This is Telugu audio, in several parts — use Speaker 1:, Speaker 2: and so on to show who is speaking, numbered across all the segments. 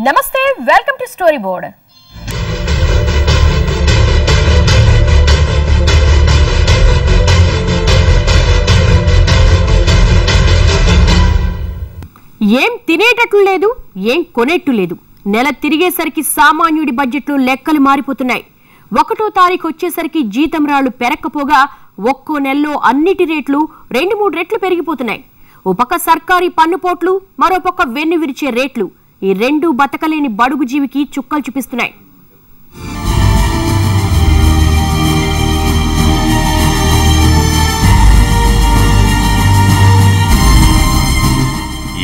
Speaker 1: నమస్తే, వెల్కమ్ టు స్టోరీ బోర్డ్. ఏం తినేటట్లు లేదు, ఏం కొనేట్టు లేదు. నెల తిరిగేసరికి సామాన్యుడి బడ్జెట్లో లెక్కలు మారిపోతున్నాయి. 1వ తారీఖు వచ్చేసరికి జీతం రాళ్లు పెరక్కపోగా ఒక్కో నెలలో అన్నిటి రేట్లు 2-3 రెట్లు పెరిగిపోతున్నాయి. ఓ పక్క సర్కారీ పన్నుపోట్లు, మరో పక్క వెన్ను విరిచే రేట్లు, ఈ రెండు బతకలేని బడుగు జీవికి చుక్కలు చూపిస్తున్నాయి.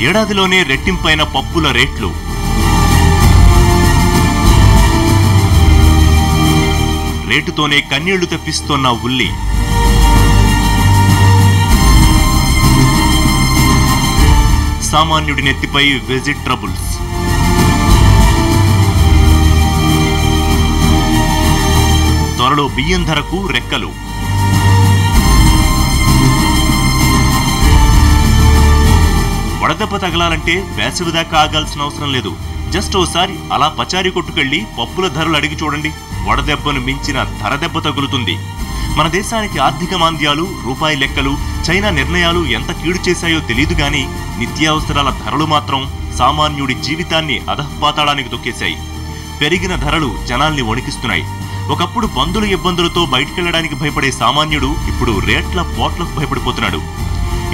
Speaker 2: ఏడాదిలోనే రెట్టింపైన పప్పుల రేట్లు, రేటుతోనే కన్నీళ్లు తెప్పిస్తోన్న ఉల్లి, సామాన్యుడి నెత్తిపై విజిట్ ట్రబుల్స్. త్వరలో బియ్యం ధరకు రెక్కలు. వడదెబ్బ తగలాలంటే వేసవి దాకా ఆగాల్సిన అవసరం లేదు. జస్ట్ ఓసారి అలా పచారీ కొట్టుకెళ్లి పప్పుల ధరలు అడిగి చూడండి. వడదెబ్బను మించిన ధర దెబ్బ తగులుతుంది. మన దేశానికి ఆర్థిక మాంద్యాలు, రూపాయి లెక్కలు, చైనా నిర్ణయాలు ఎంత కీడు చేశాయో తెలియదు గాని నిత్యావసరాల ధరలు మాత్రం సామాన్యుడి జీవితాన్ని అధఃపాతాళానికి తొక్కేశాయి. పెరిగిన ధరలు జనాల్ని వణికిస్తున్నాయి. ఒకప్పుడు బంధుల ఇబ్బందులతో బయటికెళ్లడానికి భయపడే సామాన్యుడు ఇప్పుడు రేట్ల పోట్లకు భయపడిపోతున్నాడు.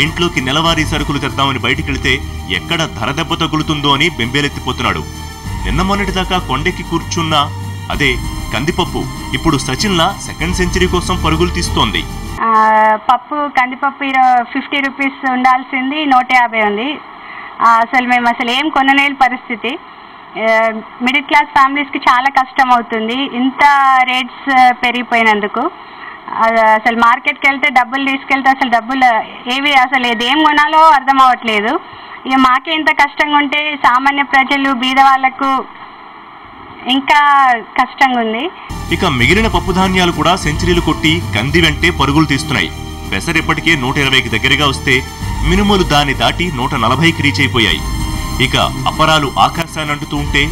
Speaker 2: ఇంట్లోకి నెలవారీ సరుకులు తెద్దామని బయటికెళ్తే ఎక్కడ ధర దెబ్బ తగులుతుందో అని బెంబేలెత్తిపోతున్నాడు. నిన్న మొన్నటి దాకా కొండెక్కి కూర్చున్న అదే కందిపప్పు ఇప్పుడు సచిన్లా సెకండ్ సెంచరీ కోసం పరుగులు తీస్తోంది.
Speaker 3: పప్పు కందిపప్పు 50 రూపీస్ ఉండాల్సింది 150 ఉంది. మేము అసలు ఏం కొనలేని పరిస్థితి. మిడిల్ క్లాస్ ఫ్యామిలీస్కి చాలా కష్టం అవుతుంది ఇంత రేట్స్ పెరిగిపోయినందుకు. అసలు మార్కెట్కి వెళ్తే డబ్బులు తీసుకెళ్తే అసలు డబ్బులు అసలు ఏం కొనాలో అర్థం అవ్వట్లేదు. ఇక మాకే ఇంత కష్టంగా ఉంటే సామాన్య ప్రజలు బీద వాళ్లకు ఇంకా కష్టంగా ఉంది.
Speaker 2: ఇక మిగిలిన పప్పు ధాన్యాలు కూడా సెంచరీలు కొట్టి కంది వెంటే పరుగులు తీస్తున్నాయి. పెసరిప్పటికే 120కి దగ్గరగా వస్తే మినుములు దాన్ని దాటి 140కి రీచ్ అయిపోయాయి. ఇక అపరాలు ఆకాశాన్ని అంటుతూ ఉంటే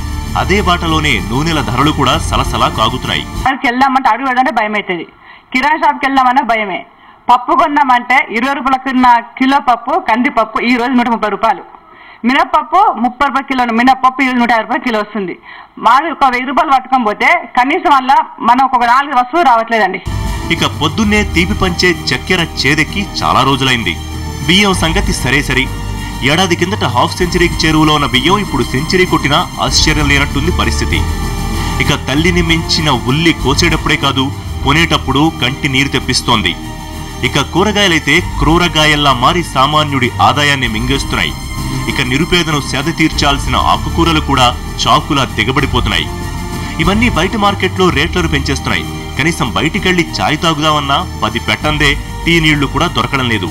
Speaker 2: అదే బాటలోనే నూనెల ధరలు కూడా సలసలా కాగుతున్నాయి.
Speaker 4: వెళ్దామంటే అడుగు పెడదంటే భయం అవుతుంది. కిరాణా షాప్కి వెళ్దామన్నా భయమే. పప్పు కొందామంటే 20 రూపాయలకున్న కిలో పప్పు కందిపప్పు ఈ రోజు 130 రూపాయలు. మినప్పప్పు 30 రూపాయల కిలో, మినప్పప్పు ఈ రోజు 150 రూపాయల కిలో వస్తుంది. మాది ఒక 1000 రూపాయలు పట్టుకొని పోతే కనీసం వల్ల మనం ఒక 4 వస్తువులు రావట్లేదండి.
Speaker 2: ఇక పొద్దున్నే తీపి పంచే చక్కెర చేదెక్కి చాలా రోజులైంది. బియ్యం సంగతి సరే సరి. ఏడాది కిందట హాఫ్ సెంచరీకి చేరువలో ఉన్న బియ్యం ఇప్పుడు సెంచరీ కొట్టినా ఆశ్చర్యం లేనట్టుంది పరిస్థితి. ఇక తల్లిని మించిన ఉల్లి కోసేటప్పుడే కాదు, కొనేటప్పుడు కంటి నీరు తెప్పిస్తోంది. ఇక కూరగాయలైతే క్రూరగాయల్లా మారి సామాన్యుడి ఆదాయాన్ని మింగేస్తున్నాయి. ఇక నిరుపేదను సేద తీర్చాల్సిన ఆకుకూరలు కూడా చాకులా దిగబడిపోతున్నాయి. ఇవన్నీ బయట మార్కెట్లో రేట్లను పెంచేస్తున్నాయి. కనీసం బయటికెళ్లి చాయ్ తాగుదామన్నా 10 పెట్టందే టీ నీళ్లు కూడా దొరకడం లేదు.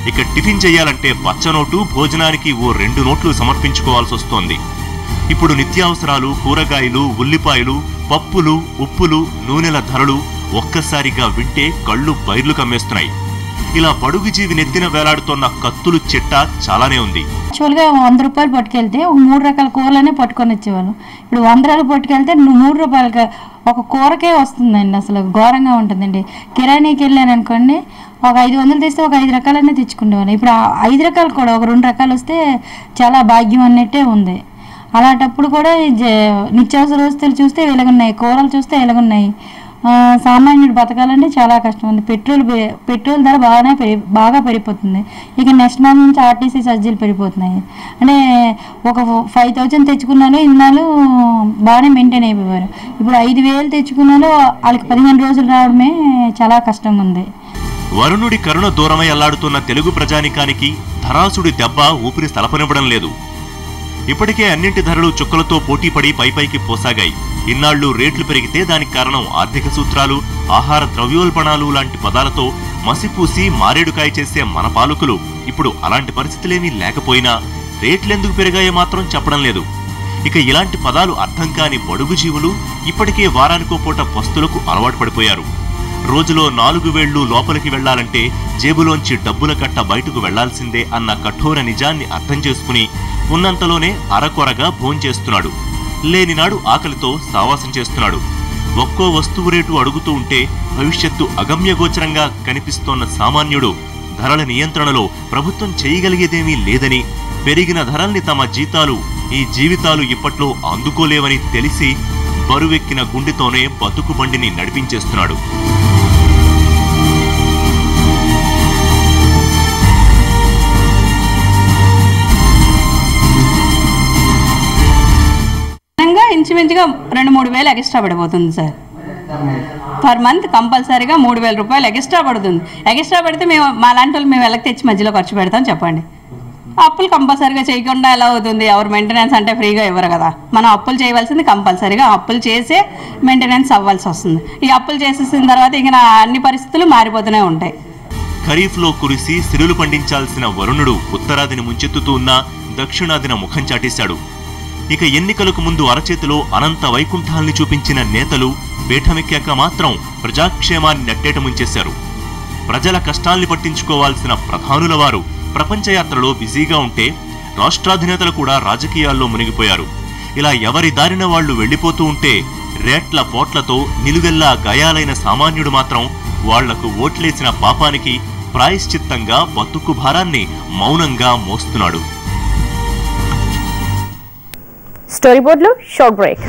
Speaker 2: ఇక టిఫిన్ చేయాలంటే పచ్చనోటు, భోజనానికి ఓ 2 నోట్లు సమర్పించుకోవాల్సి వస్తోంది. ఇప్పుడు నిత్యావసరాలు, కూరగాయలు, ఉల్లిపాయలు, పప్పులు, ఉప్పులు, నూనెల ధరలు ఒక్కసారిగా వింటే కళ్ళు బైర్లు కమ్మేస్తున్నాయి. ఇలా బడుగు జీవి నెత్తిన వేలాడుతున్న కత్తులు చిట్ట చాలానే ఉంది.
Speaker 5: యాక్చువల్గా 100 రూపాయలు పట్టుకెళ్తే 3 రకాల కూరలనే పట్టుకొని వచ్చేవాళ్ళు. ఇప్పుడు 100 రూపాయలు పట్టుకెళ్తే 3 రూపాయలకి ఒక కూరకే వస్తుందండి. అసలు ఘోరంగా ఉంటుందండి. కిరాణీకి వెళ్ళాను అనుకోండి, ఒక 500 తెస్తే ఒక 5 రకాలనే తెచ్చుకునేవాళ్ళు. ఇప్పుడు 5 రకాలు కూడా ఒక 2 రకాలు వస్తే చాలా భాగ్యం అన్నట్టే ఉంది. అలాంటప్పుడు కూడా నిత్యావసర వస్తువులు చూస్తే వెలుగున్నాయి, కూరలు చూస్తే వెలుగున్నాయి. సామాన్యుడు బతకాలంటే చాలా కష్టం ఉంది. పెట్రోల్ ధర బాగా పెరిగిపోతుంది. ఇక నెక్స్ట్ మంత్ నుంచి ఆర్టీసీ ఛార్జీలు పెరిగిపోతున్నాయి. అంటే ఒక 5000 తెచ్చుకున్నాను ఇన్నాళ్ళు బాగానే మెయింటైన్ అయిపోయారు. ఇప్పుడు 5000 తెచ్చుకున్నాను వాళ్ళకి 15 రోజులు రావడమే చాలా కష్టంగా ఉంది.
Speaker 2: వరుణుడి కరుణ దూరమై అల్లాడుతున్న తెలుగు ప్రజానికానికి ధరాసుడి దెబ్బ ఊపిరి తలపనివ్వడం లేదు. ఇప్పటికే అన్నింటి ధరలు చుక్కలతో పోటీపడి పైపైకి పోసాగాయి. ఇన్నాళ్లు రేట్లు పెరిగితే దానికి కారణం ఆర్థిక సూత్రాలు, ఆహార ద్రవ్యోల్బణాలు లాంటి పదాలతో మసిపూసి మారేడుకాయ చేసే మన పాలకులు ఇప్పుడు అలాంటి పరిస్థితులేమీ లేకపోయినా రేట్లెందుకు పెరిగాయో మాత్రం చెప్పడం లేదు. ఇక ఇలాంటి పదాలు అర్థం కాని బడుగు జీవులు ఇప్పటికే వారానికో పూట పస్తులకు అలవాటు పడిపోయారు. రోజులో 4 వేళ్లు లోపలికి వెళ్లాలంటే జేబులోంచి డబ్బుల కట్ట బయటకు వెళ్లాల్సిందే అన్న కఠోర నిజాన్ని అర్థం చేసుకుని ఉన్నంతలోనే అరకొరగా భోంచేస్తున్నాడు. లేనినాడు ఆకలితో సావాసం చేస్తున్నాడు. ఒక్కో వస్తువు రేటు అడుగుతూ ఉంటే భవిష్యత్తు అగమ్యగోచరంగా కనిపిస్తోన్న సామాన్యుడు ధరల నియంత్రణలో ప్రభుత్వం చేయగలిగేదేమీ లేదని, పెరిగిన ధరల్ని తమ జీతాలు ఈ జీవితాలు ఇప్పట్లో అందుకోలేవని తెలిసి బరువెక్కిన గుండెతోనే బతుకు బండిని నడిపించేస్తున్నాడు.
Speaker 6: ఇంచుమించుగా 2-3 వేలు ఎక్స్ట్రా పడిపోతుంది సార్. పర్ మంత్ కంపల్సరీగా 3,000 రూపాయలు ఎక్స్ట్రా పడుతుంది. ఎక్స్ట్రా పడితే మేము మా లాంటి వాళ్ళు మేము వెళ్ళకి తెచ్చి మధ్యలో ఖర్చు పెడతాం చెప్పండి. అప్పులు కంపల్సరీగా చేయకుండా ఎలా అవుతుంది? ఎవరు మెయింటెనెన్స్ అంటే ఫ్రీగా ఇవ్వరు కదా. మనం అప్పులు చేయవలసింది కంపల్సరీగా అప్పులు చేసే మెయింటెనెన్స్ అవ్వాల్సి వస్తుంది. ఈ అప్పులు చేసేసిన తర్వాత ఇక అన్ని పరిస్థితులు మారిపోతూనే ఉంటాయి.
Speaker 2: ఖరీఫ్లో కురిసి సిరులు పండించాల్సిన వరుణుడు ఉత్తరాదిని ముంచెత్తుతూ ఉన్న దక్షిణాదిన ముఖం చాటేశాడు. ఇక ఎన్నికలకు ముందు అరచేతిలో అనంత వైకుంఠాల్ని చూపించిన నేతలు పీఠమెక్కాక మాత్రం ప్రజాక్షేమాన్ని నట్టేట ముంచేశారు. ప్రజల కష్టాల్ని పట్టించుకోవాల్సిన ప్రధానుల వారు ప్రపంచయాత్రలో బిజీగా ఉంటే రాష్ట్రాధినేతలు కూడా రాజకీయాల్లో మునిగిపోయారు. ఇలా ఎవరి దారిన వాళ్లు వెళ్లిపోతూ ఉంటే రేట్ల పోట్లతో నిలువెల్లా గాయాలైన సామాన్యుడు మాత్రం వాళ్లకు ఓట్లేసిన పాపానికి ప్రాయశ్చిత్తంగా బతుకు భారాన్ని మౌనంగా మోస్తున్నాడు.
Speaker 1: స్టోరీ బోర్డులో షార్ట్ బ్రేక్.